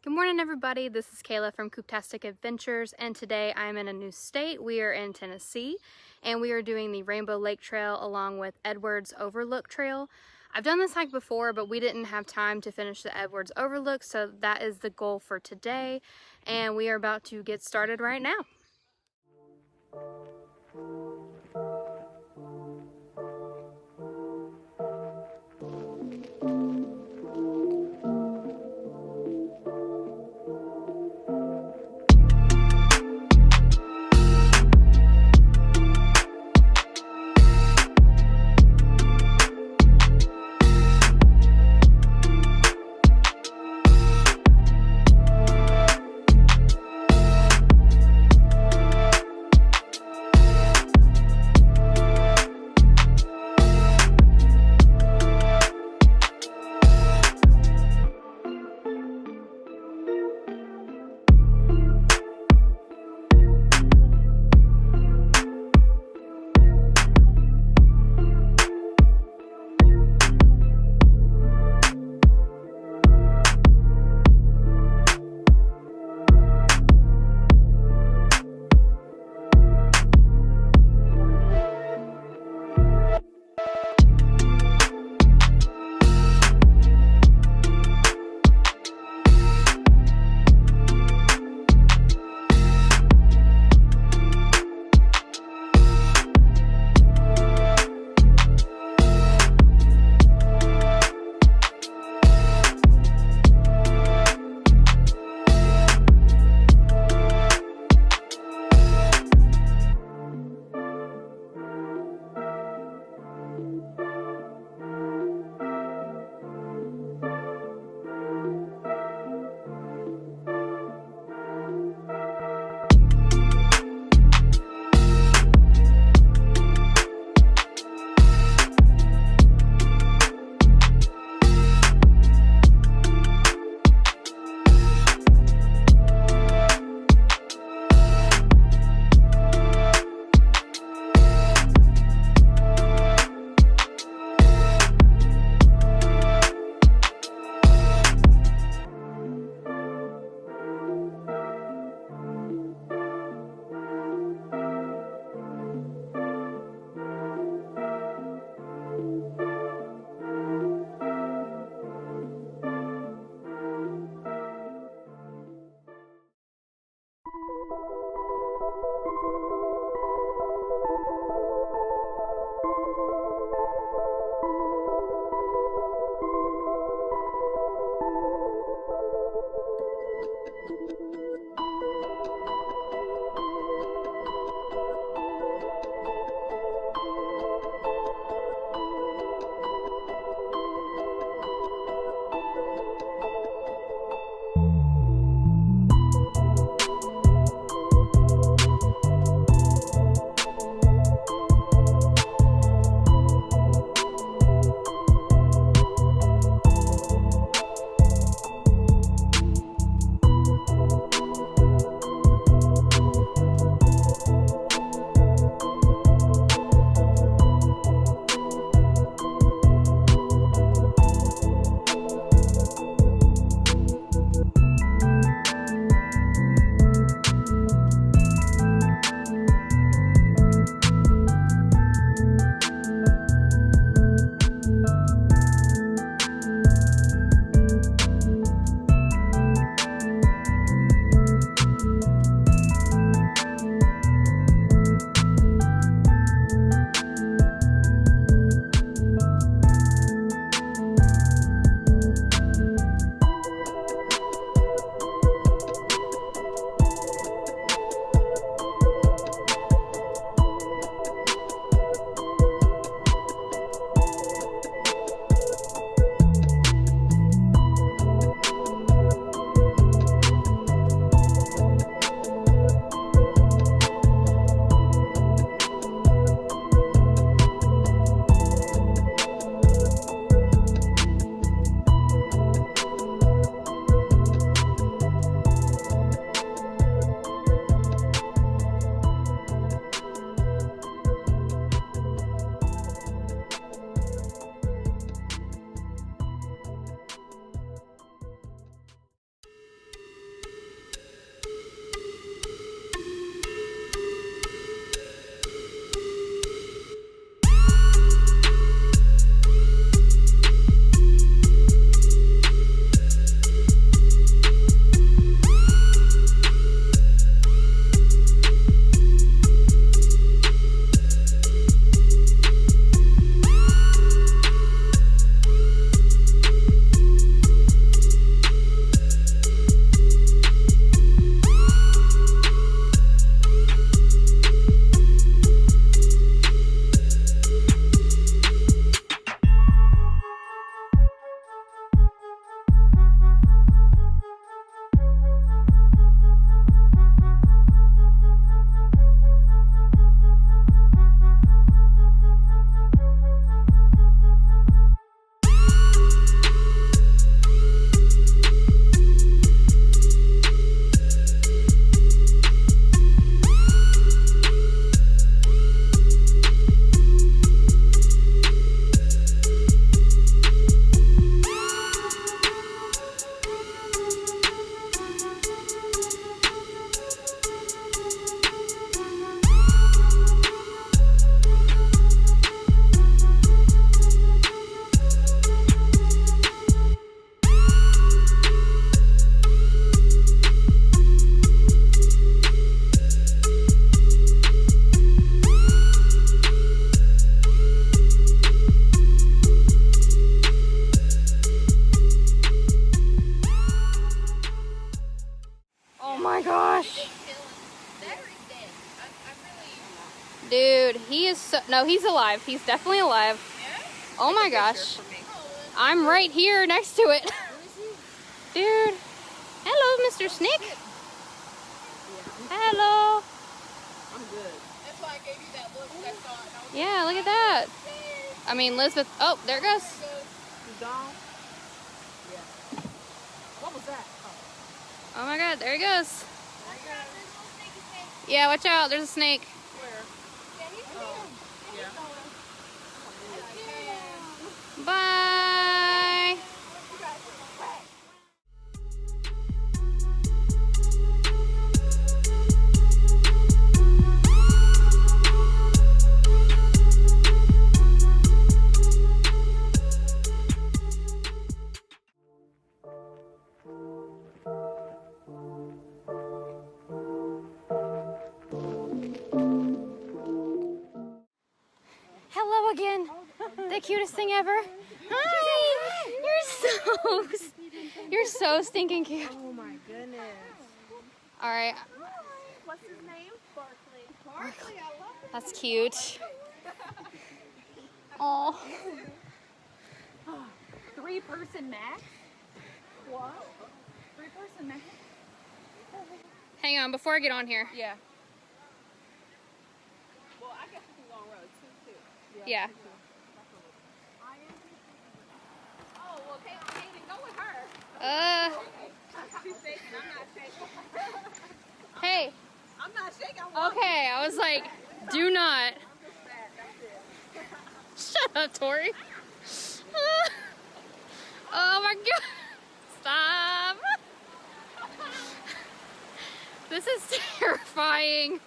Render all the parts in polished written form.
Good morning, everybody. This is Kayla from Cooptastic Adventures, and today I'm in a new state. We are in Tennessee, and we are doing the Rainbow Lake Trail along with Edwards Overlook Trail. I've done this hike before, but we didn't have time to finish the Edwards Overlook, so that is the goal for today, and we are about to get started right now. is so, no, he's alive. He's definitely alive. Yeah? Oh my gosh. I'm right here next to it. Dude. Hello, Mr. Snake. Hello. I'm good. That's why I gave you that look. Yeah, look at that. I mean, Elizabeth. Oh, there it goes. He's gone? Yeah. What was that? Oh my God, there he goes. Yeah, watch out. There's a snake. Where? Yeah. Bye. Hello again. The cutest thing ever. Hi. You're so stinking cute. Oh my goodness. All right. What's his name? Barkley. Barkley, I love it. That's cute. Oh. 3-person max? What? 3-person max? Hang on, before I get on here. Yeah. Well, I guess we can go on road too. Yeah. Oh, well, Kaden, go with her. She's shaking. I'm not shaking. Hey. I'm not shaking. Okay, I was like, do not. Shut up, Tori. Oh my God. Stop. This is terrifying.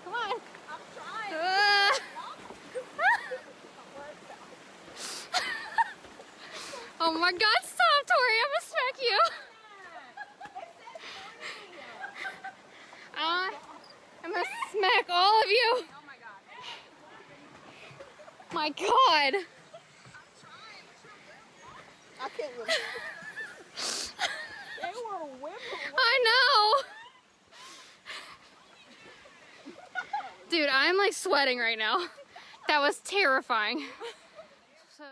Come on. I'm trying. Oh my God, stop, Tori. I'm gonna smack you. I'm gonna smack all of you. Oh my God. My God. I can't really. They were whipping. I know. Dude, I'm like sweating right now. That was terrifying. So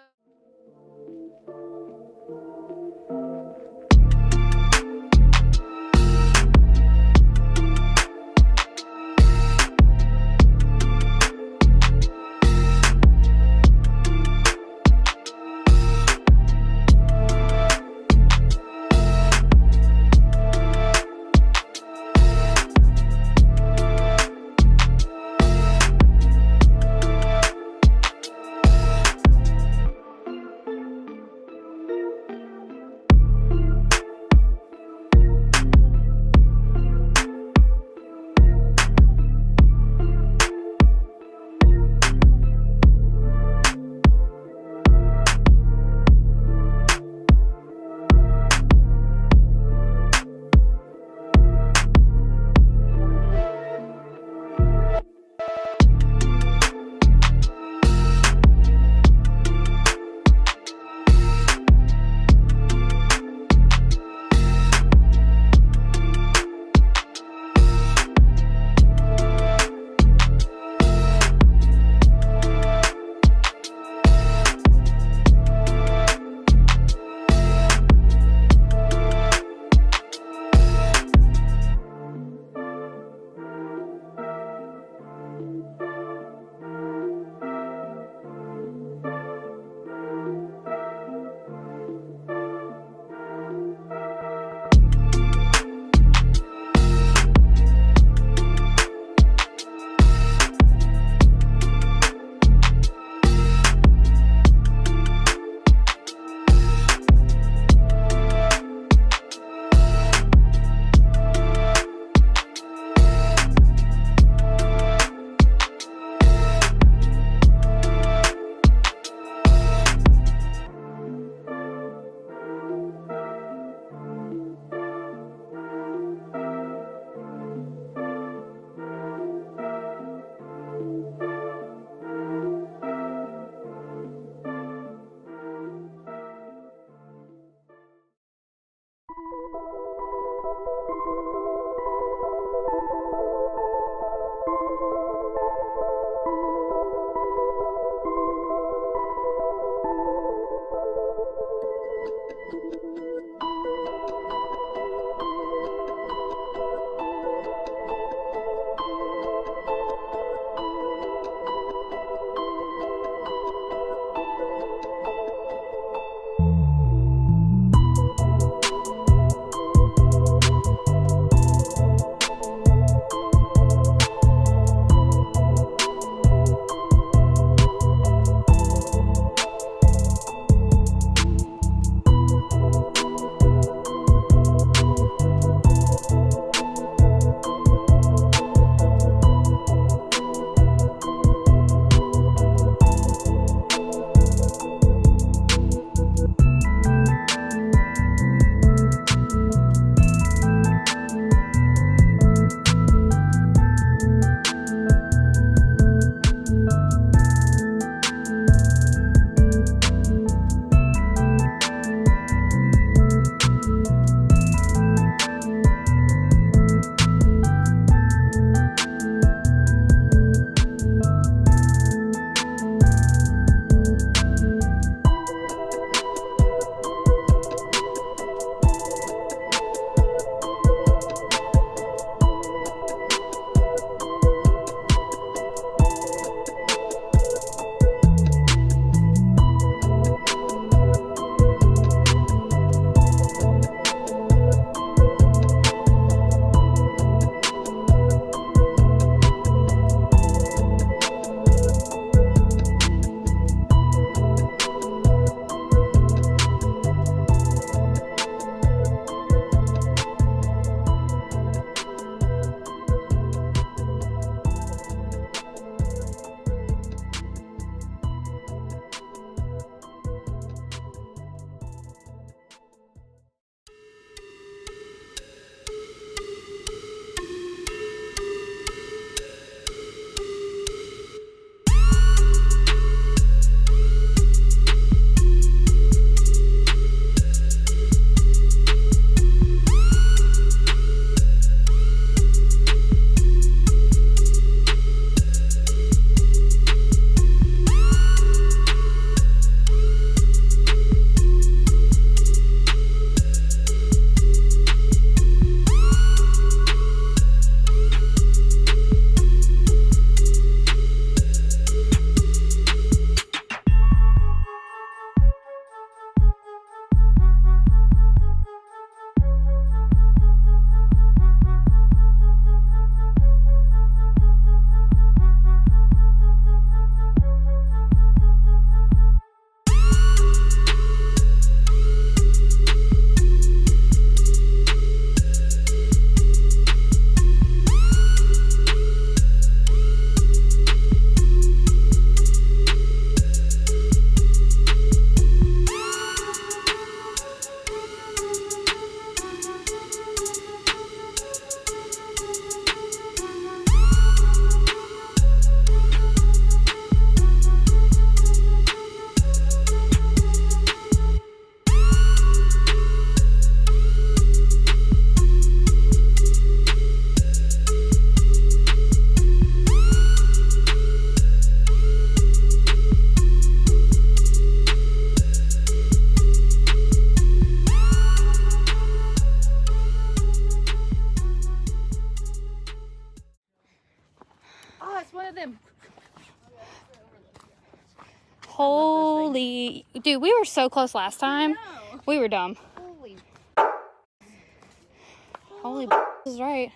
Holy, dude, we were so close last time. We were dumb. Holy, this is right.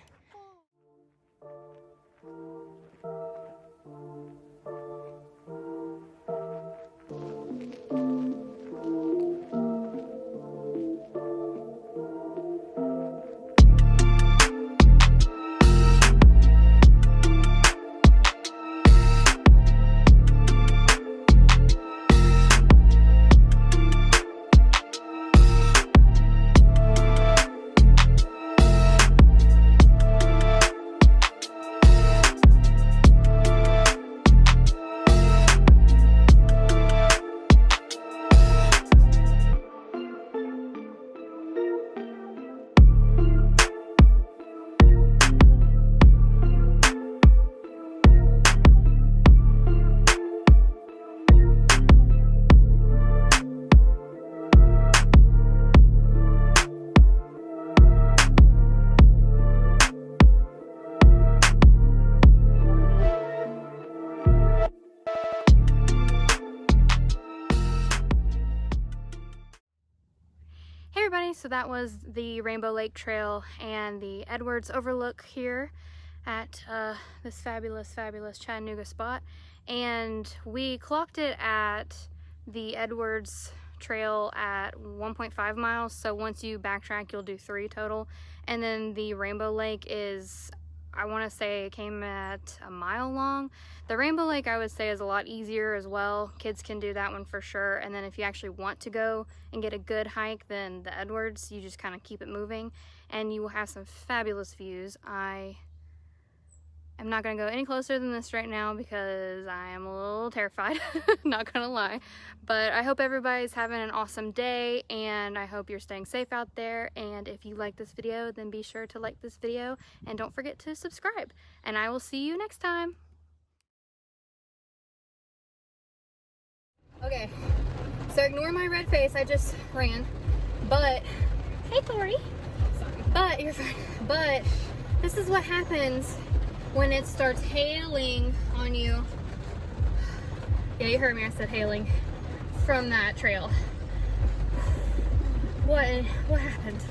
Hey everybody, so that was the Rainbow Lake Trail and the Edwards Overlook here at this fabulous Chattanooga spot. And we clocked it at the Edwards Trail at 1.5 miles, so once you backtrack you'll do 3 total. And then the Rainbow Lake is, I want to say it came at a mile long. The Rainbow Lake I would say is a lot easier as well. Kids can do that one for sure. And then if you actually want to go and get a good hike, then the Edwards, you just kind of keep it moving and you will have some fabulous views. I am not going to go any closer than this right now because I am a little terrified, not gonna lie. But I hope everybody's having an awesome day and I hope you're staying safe out there. And if you like this video, then be sure to like this video and don't forget to subscribe. And I will see you next time. Okay, so ignore my red face, I just ran. But, hey Tori. Sorry. But, you're fine. But, this is what happens when it starts hailing on you. Yeah, you heard me, I said hailing. From that trail. What happened?